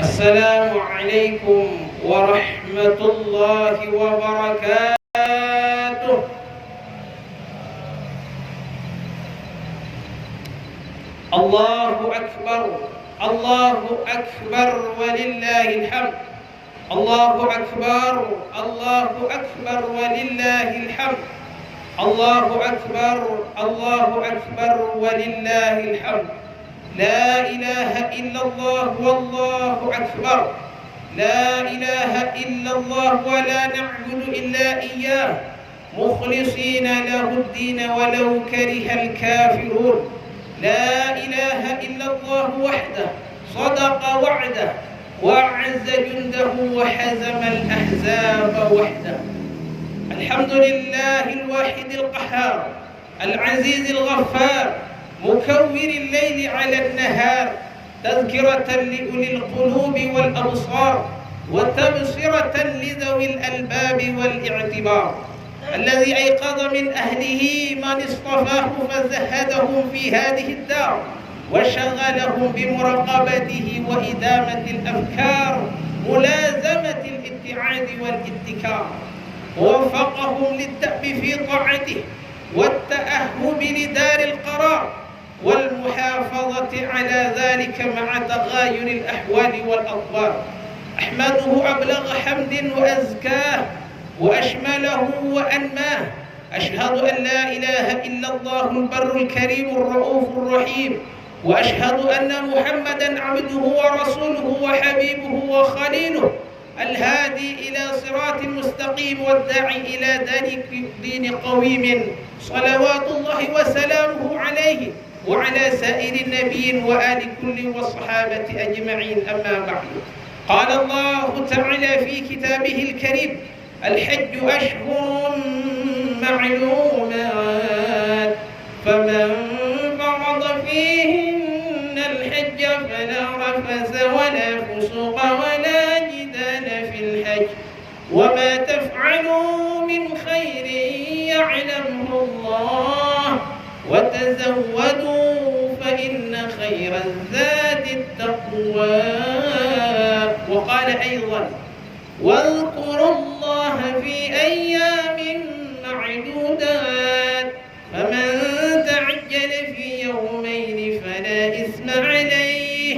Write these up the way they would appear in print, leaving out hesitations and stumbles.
Assalamualaikum warahmatullahi wabarakatuh. Allahu akbar, Allahu akbar walillahil hamd. Allahu akbar, Allahu akbar walillahil hamd. Allahu akbar, Allahu akbar walillahil hamd. La ilaha illallah wallahu akbar. La ilaha illallah wa la na'budu illa iyyah mukhlishina lahud-din walau karihal kafirun. La ilaha illallah wahdah sadaqa wa'dah wa 'azza jundahu wa hazama al-ahzaba wahdah. Alhamdulillahil wahidil qahhar al-'azizil ghaffar مكور الليل على النهار تذكرة لأولي القلوب والأبصار وتبصرة لذوي الألباب والاعتبار الذي أيقظ من أهله من اصطفاه فزهدهم في هذه الدار وشغلهم بمراقبته وإدامة الأفكار ملازمة الابتعاد والاتكار ووفقهم للدأب في طاعته والتأهب لدار القرار والمحافظة على ذلك مع تغاير الأحوال والأطوار. أحمده أبلغ حمد وأزكاه وأشمله وأنماه. أشهد أن لا إله إلا الله البر الكريم الرؤوف الرحيم، وأشهد أن محمدا عبده ورسوله وحبيبه وخليله الهادي إلى صراط مستقيم والداعي إلى دين قويم صلوات الله وسلامه عليه وعلى سائر النبيين وآل كل والصحابة أجمعين. أما بعد، قال الله تعالى في كتابه الكريم: الحج أشهر معلومات فمن فرض فيهن الحج فلا رفث ولا فسوق ولا جدال في الحج وما تفعلوا من خير يعلمه الله وتزودوا فإن خير الزاد التقوى. وقال أيضا: واذكروا الله في أيام معدودات فمن تعجل في يومين فلا إثم عليه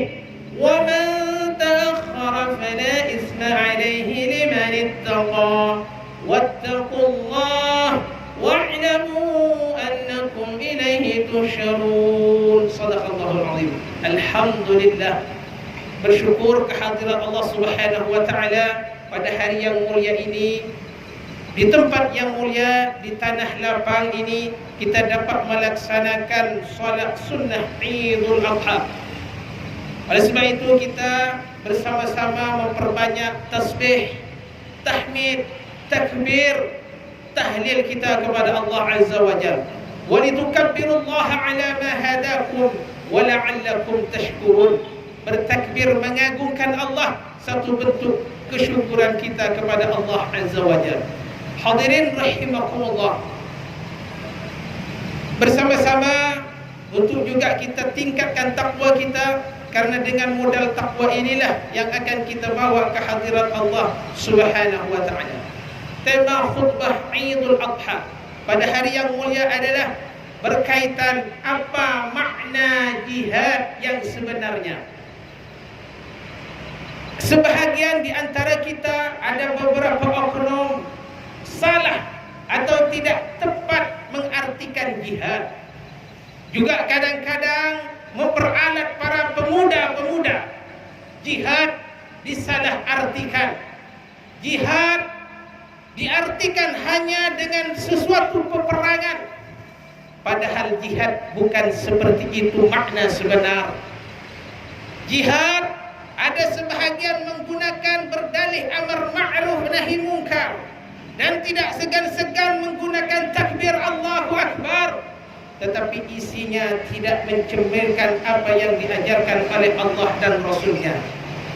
ومن تأخر فلا إثم عليه لمن اتقى واتقوا الله واعلموا أنكم إليه تحشرون. صدق الله العظيم. Alhamdulillah, bersyukur kehadirat Allah Subhanahu wa taala pada hari yang mulia ini, di tempat yang mulia, di tanah lapang ini, kita dapat melaksanakan solat sunnah Idul Adha. Oleh sebab itu kita bersama-sama memperbanyak tasbih, tahmid, takbir, tahlil kita kepada Allah Azza wa Jalla. Wa litukabbirullaha ala ma hadakum wa la'allakum tashkurun. Bertakbir mengagungkan Allah, satu bentuk kesyukuran kita kepada Allah Azza wa Jalla. Hadirin rahimakumullah, bersama-sama untuk juga kita tingkatkan takwa kita, karena dengan modal takwa inilah yang akan kita bawa ke hadirat Allah Subhanahu wa taala. Tema khutbah Idul Adha pada hari yang mulia adalah berkaitan apa makna jihad yang sebenarnya. Sebahagian di antara kita ada beberapa oknum salah atau tidak tepat mengartikan jihad. Juga kadang-kadang memperalat para pemuda-pemuda. Jihad disalah artikan. Jihad diartikan hanya dengan sesuatu peperangan, padahal jihad bukan seperti itu makna sebenar. Jihad ada sebahagian menggunakan berdalih amar ma'ruf nahi munkar dan tidak segan-segan menggunakan takbir Allahu Akbar, tetapi isinya tidak mencerminkan apa yang diajarkan oleh Allah dan Rasulnya.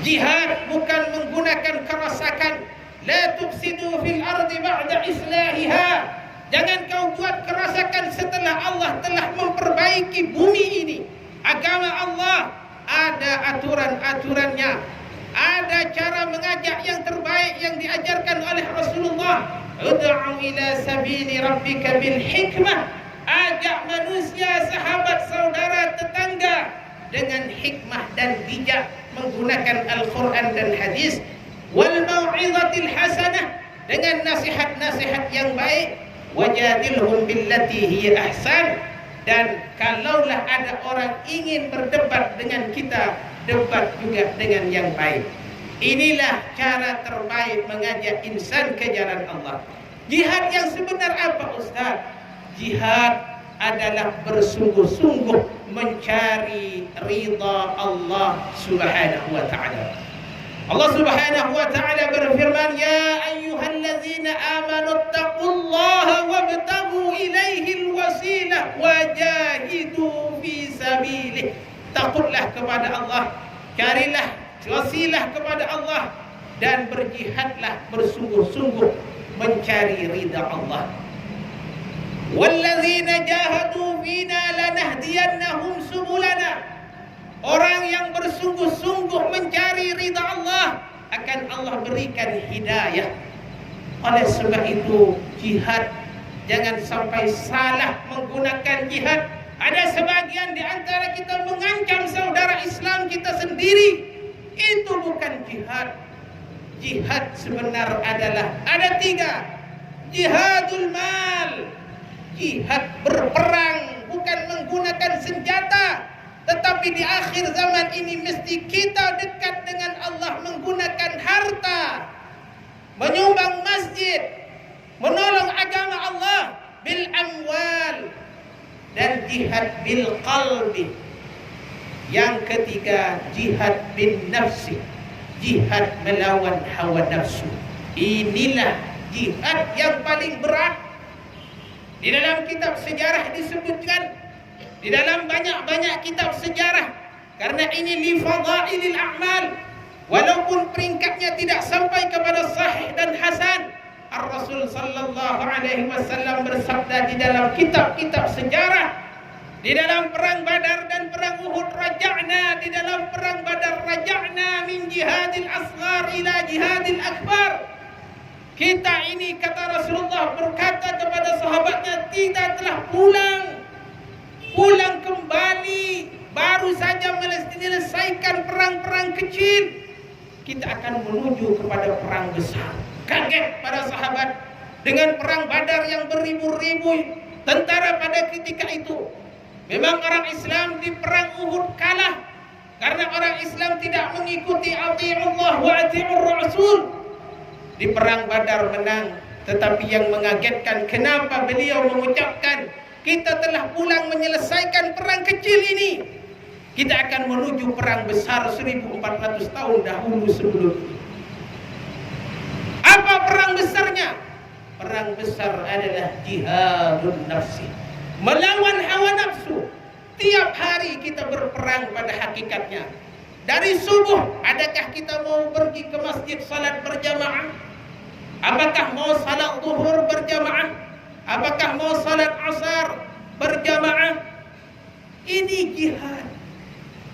Jihad bukan menggunakan kerosakan. La tufsidu fil ardi ba'da islahiha. Jangan kau buat kerosakan setelah Allah telah memperbaiki bumi ini. Agama Allah ada aturan-aturannya. Ada cara mengajak yang terbaik yang diajarkan oleh Rasulullah. Ud'u ila sabili rabbika bil hikmah. Ajak manusia, sahabat, saudara, tetangga dengan hikmah dan bijak, menggunakan Al-Quran dan hadis. Wal mau'izatil hasanah, dengan nasihat-nasihat yang baik. Wajadilhum billati hiya ahsan. Dan kalaulah ada orang ingin berdebat dengan kita, debat juga dengan yang baik. Inilah cara terbaik mengajak insan ke jalan Allah. Jihad yang sebenar apa, Ustaz? Jihad adalah bersungguh-sungguh mencari ridha Allah Subhanahu wa ta'ala. Allah Subhanahu wa ta'ala berfirman, ya ayyuhallazina amanu taqullaha wabtaghu ilaihil wasilah wajahidu fi sabilih. Takutlah kepada Allah, carilah wasilah kepada Allah, dan berjihadlah bersungguh-sungguh mencari ridha Allah. Wallazina jahadu fina lanahdiyannahum subulana. Orang yang bersungguh-sungguh mencari ridha Allah, akan Allah berikan hidayah. Oleh sebab itu, jihad jangan sampai salah menggunakan jihad. Ada sebagian di antara kita mengancam saudara Islam kita sendiri. Itu bukan jihad. Jihad sebenar adalah ada 3. Jihadul mal, jihad berperang, bukan menggunakan senjata. Tetapi di akhir zaman ini mesti kita dekat dengan Allah menggunakan harta, menyumbang masjid, menolong agama Allah bil amwal, dan jihad bil qalbi. Yang ketiga, jihad bin nafsi, jihad melawan hawa nafsu. Inilah jihad yang paling berat. Di dalam kitab sejarah disebutkan, di dalam banyak-banyak kitab sejarah, karena ini li fadailil a'mal, walaupun peringkatnya tidak sampai kepada sahih dan hasan. Ar-Rasul sallallahu alaihi wasallam bersabda di dalam kitab-kitab sejarah, di dalam perang Badar dan perang Uhud, raja'na, di dalam perang Badar raja'na min jihadil asghar ila jihadil akbar. Kita ini, kata Rasulullah, berkata kepada sahabatnya, tidak telah pulang kembali, baru saja menyelesaikan perang-perang kecil, kita akan menuju kepada perang besar. Kaget para sahabat dengan perang Badar yang beribu-ribu tentara pada ketika itu. Memang orang Islam di perang Uhud kalah karena orang Islam tidak mengikuti ati'ullah wa ati'ur rasul. Di perang Badar menang, tetapi yang mengagetkan, kenapa beliau mengucapkan kita telah pulang menyelesaikan perang kecil ini, kita akan menuju perang besar 1400 tahun dahulu sebelum ini. Apa perang besarnya? Perang besar adalah jihadun nafsi, melawan hawa nafsu. Tiap hari kita berperang pada hakikatnya. Dari subuh, adakah kita mau pergi ke masjid salat berjamaah? Apakah mau salat zuhur berjamaah? Apakah mau salat asar berjamaah? Ini jihad.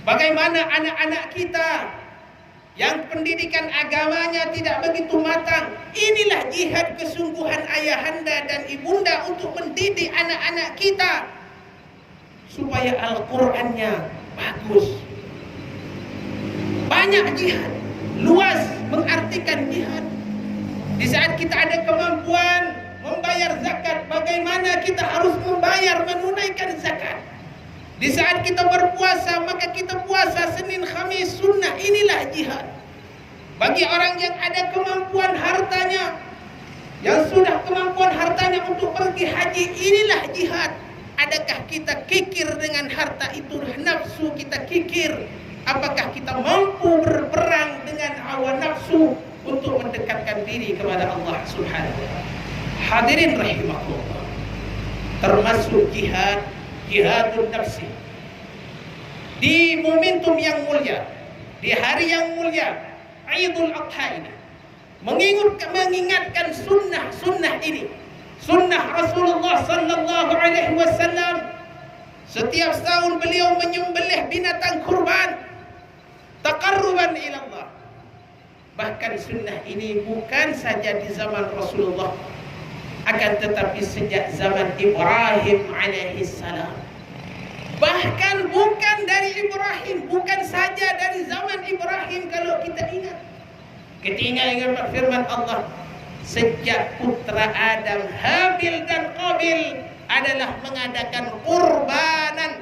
Bagaimana anak-anak kita yang pendidikan agamanya tidak begitu matang? Inilah jihad kesungguhan ayahanda dan ibunda untuk mendidik anak-anak kita supaya Al-Qur'annya bagus. Banyak jihad, luas mengartikan jihad. Di saat kita ada kemampuan membayar zakat, bagaimana kita harus membayar, menunaikan zakat. Di saat kita berpuasa, maka kita puasa Senin, Khamis, sunnah. Inilah jihad. Bagi orang yang ada kemampuan hartanya, yang sudah kemampuan hartanya untuk pergi haji, inilah jihad. Adakah kita kikir dengan harta itu? Nafsu kita kikir. Apakah kita mampu berperang dengan hawa nafsu untuk mendekatkan diri kepada Allah Subhanahu wa ta'ala? Hadirin rahimahullah, termasuk jihad, jihadun nafsi. Di momentum yang mulia, di hari yang mulia, Idul Adha ini, mengingatkan sunnah ini, sunnah Rasulullah sallallahu alaihi wasallam. Setiap tahun beliau menyembelih binatang kurban, taqarruban ila Allah, Bahkan sunnah ini bukan saja di zaman Rasulullah, akan tetapi sejak zaman Ibrahim alaihissalam. Bahkan bukan dari Ibrahim, bukan saja dari zaman Ibrahim. Kalau kita ingat, ketika ingat firman Allah, sejak putra Adam Habil dan Qabil adalah mengadakan kurbanan.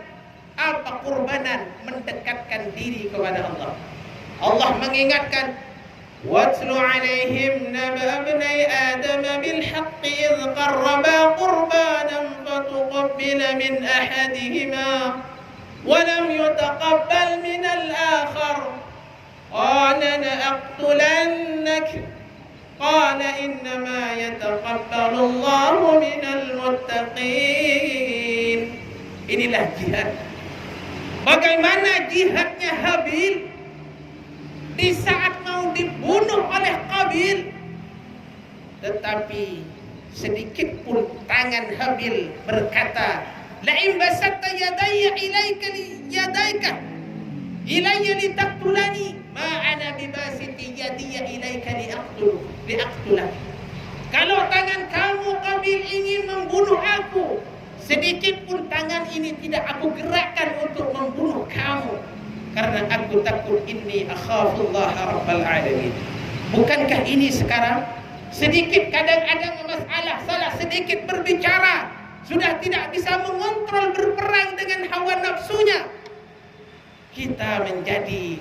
Apa kurbanan? Mendekatkan diri kepada Allah. Allah mengingatkan, وَاتْلُ عَلَيْهِمْ نَبَأَ ابْنَيْ آدَمَ بِالْحَقِّ إِذْ قَرَّبَا قُرْبَانًا فَتُقُبِّلَ مِنْ أَحَدِهِمَا وَلَمْ يُتَقَبَّلْ مِنَ الْآخَرِ قَالَ لَأَقْتُلَنَّكَ قَالَ إِنَّمَا يَتَقَبَّلُ اللَّهُ مِنَ الْمُتَّقِينَ. Inilah jihad. Bagaimana jihadnya Habil di saat mau dibunuh oleh Qabil, tetapi sedikit pun tangan Habil berkata, la'in basatta yadayya ilaika yadayka ilayya litaqtulani ma ana bibasiti yadiyya ilaika liaqtulak. Kalau tangan kamu Qabil ingin membunuh aku, sedikit pun tangan ini tidak aku gerakkan untuk membunuh kamu, karena aku takut, inni akhafullah rabbal alamin. Bukankah ini sekarang sedikit kadang-kadang masalah salah sedikit berbicara sudah tidak bisa mengontrol, berperang dengan hawa nafsunya, kita menjadi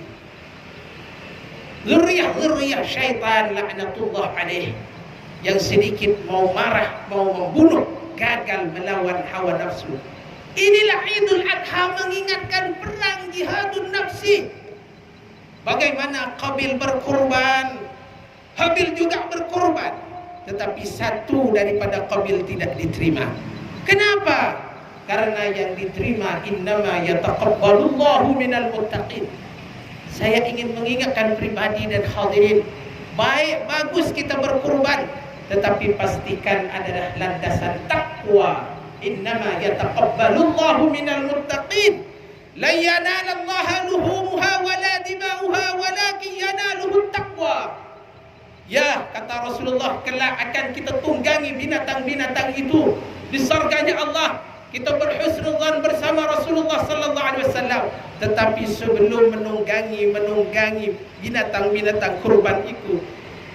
zuriyah syaitan laknatullah alaih, yang sedikit mau marah, mau membunuh, gagal melawan hawa nafsu. Inilah Idul Adha mengingatkan perang jihadun nafsi. Bagaimana Qabil berkorban, Habil juga berkorban, tetapi satu daripada Qabil tidak diterima. Kenapa? Karena yang diterima innama yataqabbalullahu minal muttaqin. Saya ingin mengingatkan pribadi dan hadirin, baik bagus kita berkorban, tetapi pastikan adalah landasan takwa. Innama yataqabbalullahu minal muttaqin. La yanalallaha luhumuha wala dima'uha walakin yanaluhut taqwa. Ya, kata Rasulullah, kelak akan kita tunggangi binatang-binatang itu di surganya Allah. Kita berhusnuzan bersama Rasulullah sallallahu alaihi wasallam. Tetapi sebelum menunggangi binatang-binatang kurban itu,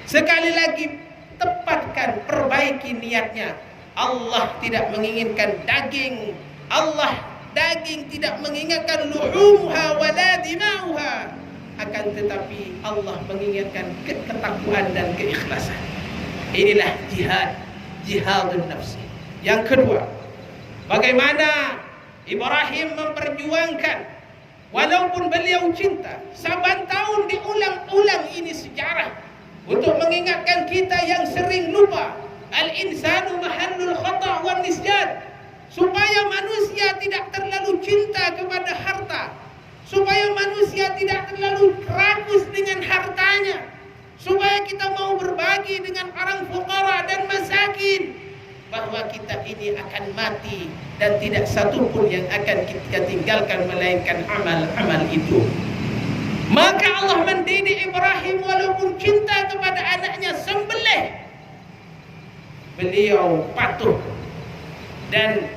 sekali lagi tepatkan, perbaiki niatnya. Allah tidak menginginkan daging. Allah daging tidak menginginkan luhumha wala dima'uha. Akan tetapi Allah menginginkan ketakwaan dan keikhlasan. Inilah jihadun nafsi. Yang kedua, bagaimana Ibrahim memperjuangkan, walaupun beliau cinta, saban tahun diulang-ulang ini sejarah untuk mengingatkan kita yang sering lupa. Al-insanu mahallul khata' wan nisyan. Supaya manusia tidak terlalu cinta kepada harta, supaya manusia tidak terlalu rakus dengan hartanya, supaya kita mau berbagi dengan orang fuqara dan masakin, bahwa kita ini akan mati dan tidak satu pun yang akan kita tinggalkan melainkan amal-amal itu. Maka Allah mendidik Ibrahim, walaupun cinta kepada anaknya, sembelih. Beliau patuh, dan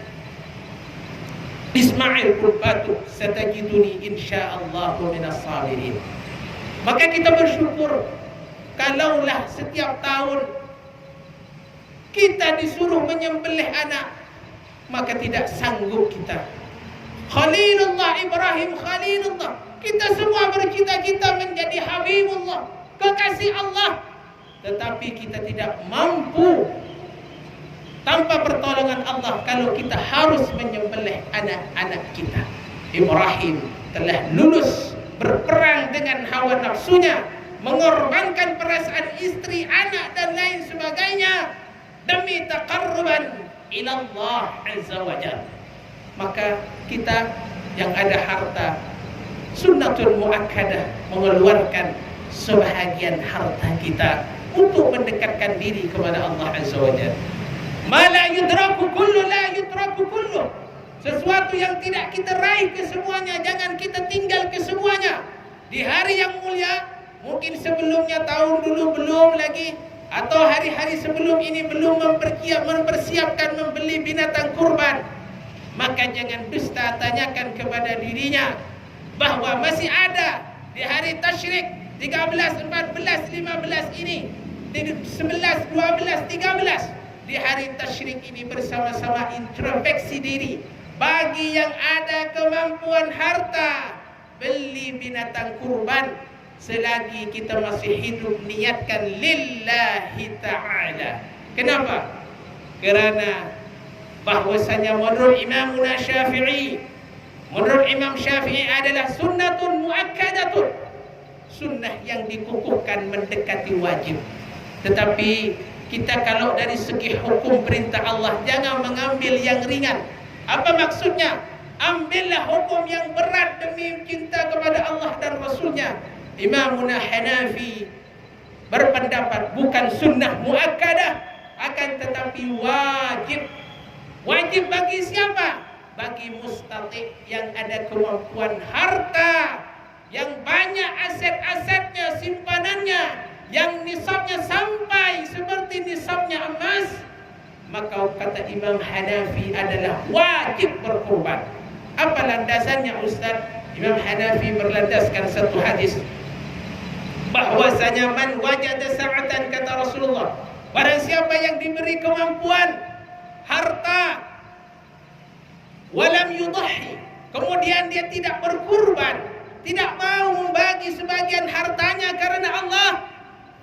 Ismail pun patuh. Satajiduni insyaallah minas sabirin. Maka kita bersyukur, kalaulah setiap tahun kita disuruh menyembelih anak, maka tidak sanggup kita. Khalilullah Ibrahim, Khalilullah, kita semua bercita-cita menjadi Habibullah, kekasih Allah, tetapi kita tidak mampu tanpa pertolongan Allah kalau kita harus menyembelih anak-anak kita. Ibrahim telah lulus berperang dengan hawa nafsunya, mengorbankan perasaan istri, anak dan lain sebagainya demi taqarruban ila Allah azza wa jalla. Maka kita yang ada harta, sunnatul muakkadah, mengeluarkan sebahagian harta kita untuk mendekatkan diri kepada Allah azza wa jalla. Ma la yudraku kullu la yudraku kullu. Sesuatu yang tidak kita raih kesemuanya, jangan kita tinggal kesemuanya. Di hari yang mulia, mungkin sebelumnya tahun dulu belum lagi, atau hari-hari sebelum ini belum mempersiapkan membeli binatang kurban, maka jangan dusta, tanyakan kepada dirinya bahwa masih ada di hari tasyrik 13, 14, 15 ini, 11, 12, 13, di hari tasyrik ini bersama-sama introspeksi diri. Bagi yang ada kemampuan harta, beli binatang kurban. Selagi kita masih hidup, niatkan lillahi ta'ala. Kenapa? Kerana bahwasanya menurut Imam Syafi'i, menurut Imam Syafi'i adalah sunnatun muakkadatun, sunnah yang dikukuhkan mendekati wajib. Tetapi kita kalau dari segi hukum perintah Allah, jangan mengambil yang ringan. Apa maksudnya? Ambillah hukum yang berat demi cinta kepada Allah dan Rasulnya. Imam Hanafi berpendapat bukan sunnah muakkadah, akan tetapi wajib. Wajib bagi siapa? Bagi mustati' yang ada kemampuan harta, yang banyak aset-asetnya, simpanannya, yang nisabnya sampai seperti nisabnya emas, maka kata Imam Hanafi adalah wajib berkurban. Apa landasannya Ustaz? Imam Hanafi berlandaskan satu hadis, bahwasanya man wajada sa'atan, kata Rasulullah, barang siapa yang diberi kemampuan harta, walam yudhi, kemudian dia tidak berkurban, tidak mau membagi sebagian hartanya karena Allah,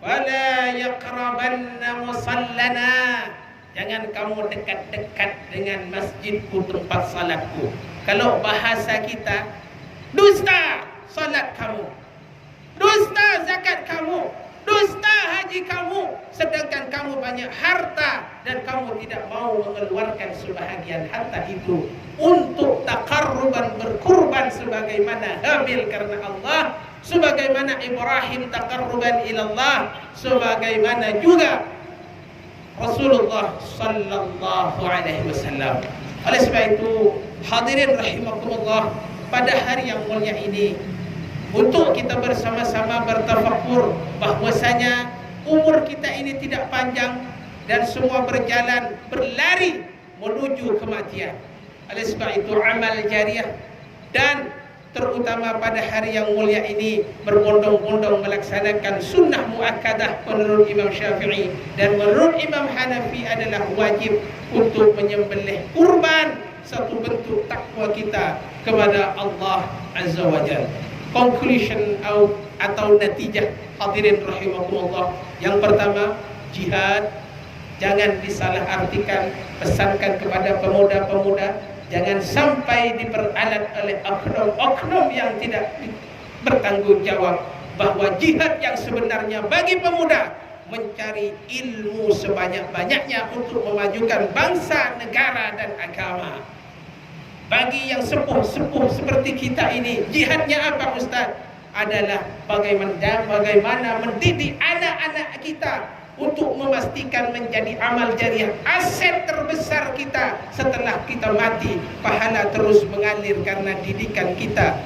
fala yaqrabanna musallana, jangan kamu dekat-dekat dengan masjidku, tempat salatku. Kalau bahasa kita, dusta salat kamu, dusta zakat kamu, dusta haji kamu, sedangkan kamu banyak harta dan kamu tidak mau mengeluarkan sebahagian harta itu untuk taqarruban, berkurban sebagaimana Habil karena Allah, sebagaimana Ibrahim taqarruban ilallah, sebagaimana juga Rasulullah sallallahu alaihi wasallam. Oleh sebab itu, hadirin rahimakumullah, pada hari yang mulia ini, untuk kita bersama-sama bertafakur bahwasanya umur kita ini tidak panjang dan semua berjalan berlari menuju kematian. Oleh sebab itu, amal jariah dan terutama pada hari yang mulia ini berbondong-bondong melaksanakan sunnah muakkadah menurut Imam Syafi'i dan menurut Imam Hanafi adalah wajib untuk menyembelih kurban, satu bentuk takwa kita kepada Allah Azza wa Jalla. Conclusion atau natijah, hadirin rahimakumullah, yang pertama, jihad jangan disalahartikan. Pesankan kepada pemuda-pemuda, jangan sampai diperalat oleh oknum-oknum yang tidak bertanggung jawab, bahwa jihad yang sebenarnya bagi pemuda mencari ilmu sebanyak-banyaknya untuk memajukan bangsa, negara dan agama. Bagi yang sepuh-sepuh seperti kita ini, jihadnya apa Ustaz? Adalah bagaimana mendidik anak-anak kita untuk memastikan menjadi amal jariah, aset terbesar kita setelah kita mati. Pahala terus mengalir karena didikan kita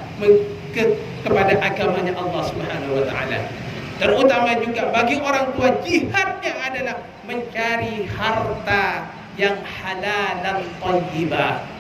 kepada agamanya Allah Subhanahu wa taala. Terutama juga bagi orang tua, jihadnya adalah mencari harta yang halal dan thayyibah.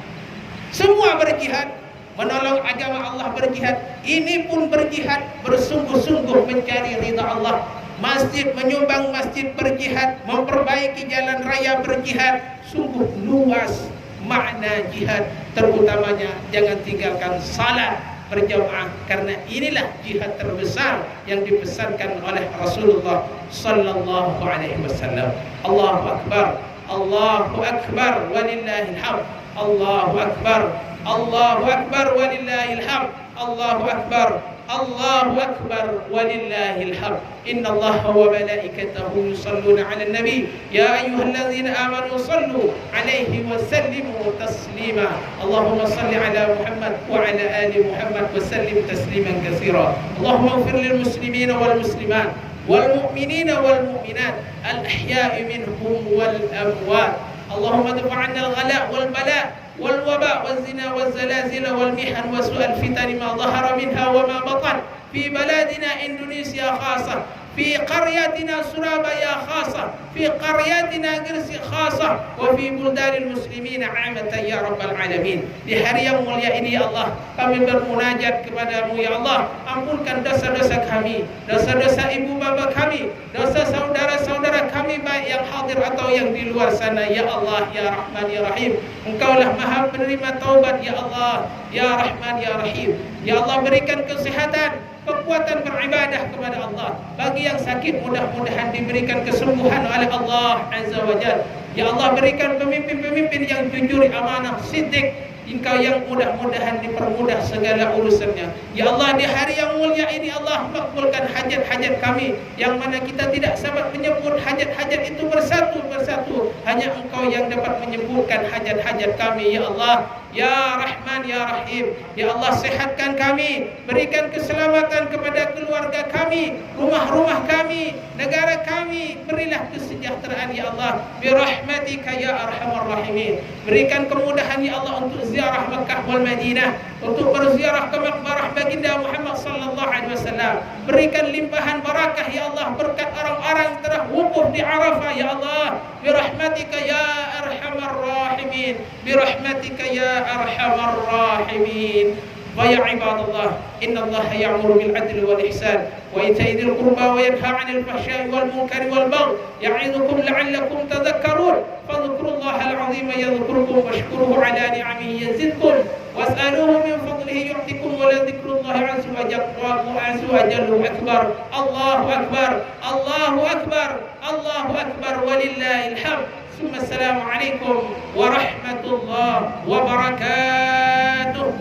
Semua berjihad, menolong agama Allah berjihad, ini pun berjihad, bersungguh-sungguh mencari ridha Allah. Masjid, menyumbang masjid berjihad, memperbaiki jalan raya berjihad. Sungguh luas makna jihad, terutamanya jangan tinggalkan salat berjamaah, karena inilah jihad terbesar yang dipesankan oleh Rasulullah sallallahu alaihi wasallam. Allahu akbar, Allahu akbar, walillahil hamd. Allahu akbar, Allahu akbar, walillahil hamd. Allahu akbar, Allahu akbar, walillahil hamd. Inna Allaha wa malaikatahu yusalluna 'alan nabi ya ayyuhalladzina amanu sallu 'alaihi wa sallimu taslima. Allahumma salli 'ala Muhammad wa 'ala ali Muhammad wa sallim tasliman katsira. Allahumma ighfir lil muslimina wal muslimat wal mu'minina wal mu'minat al ahya'i minhum wal amwat. اللهم ادفع عنا الغلاء والبلاء والوباء والزنا والزلازل والمحن وسوء الفتن ما ظهر منها وما بطن في بلادنا إندونيسيا خاصة، في قريتنا سورابيا خاصة، في قريتنا Gresik خاصة، وفي بلدان المسلمين عامة يا رب العالمين. Di hari yang mulia ini ya Allah, kami bermunajat kepadamu ya Allah, ampunkan dosa-dosa kami, dosa-dosa ibu bapa kami, dosa saudara-saudara kami baik yang hadir atau yang di luar sana ya Allah ya Rahman ya Rahim. Engkaulah Maha penerima taubat ya Allah ya Rahman ya Rahim. Ya Allah, berikan kesehatan, kekuatan beribadah kepada Allah. Bagi yang sakit mudah-mudahan diberikan kesembuhan oleh Allah Azza wa Jalla. Ya Allah, berikan pemimpin-pemimpin yang jujur, amanah, siddiq. Engkau yang mudah-mudahan dipermudah segala urusannya. Ya Allah, di hari yang mulia ini Allah makbulkan hajat-hajat kami, yang mana kita tidak sempat menyebut hajat-hajat itu bersatu-bersatu. Hanya Engkau yang dapat menyebutkan hajat-hajat kami ya Allah ya Rahman ya Rahim. Ya Allah, sehatkan kami, berikan keselamatan kepada keluarga kami, rumah-rumah kami, negara kami, berilah kesejahteraan ya Allah birahmatika ya arhamar rahimin. Berikan kemudahan ya Allah untuk ziarah Makkah wal Madinah, untuk berziarah ke makbarah baginda Muhammad sallallahu alaihi wasallam. Berikan limpahan barakah ya Allah berkat orang-orang telah wukuf di Arafah ya Allah birahmatika ya arhamar rahimin, birahmatika ya arhamar rahimin. ويا عباد الله إن الله يأمر بالعدل والإحسان وإيتاء ذي القربى وينهى عن الفحشاء والمنكر والبغي يعظكم لعلكم تذكرون فاذكروا الله العظيم يذكركم واشكروه على نعمه يزدكم واسألوه من فضله يعطكم ولذكر الله عز وجل أكبر. الله أكبر الله أكبر الله أكبر ولله الحمد. ثم السلام عليكم ورحمة الله وبركاته.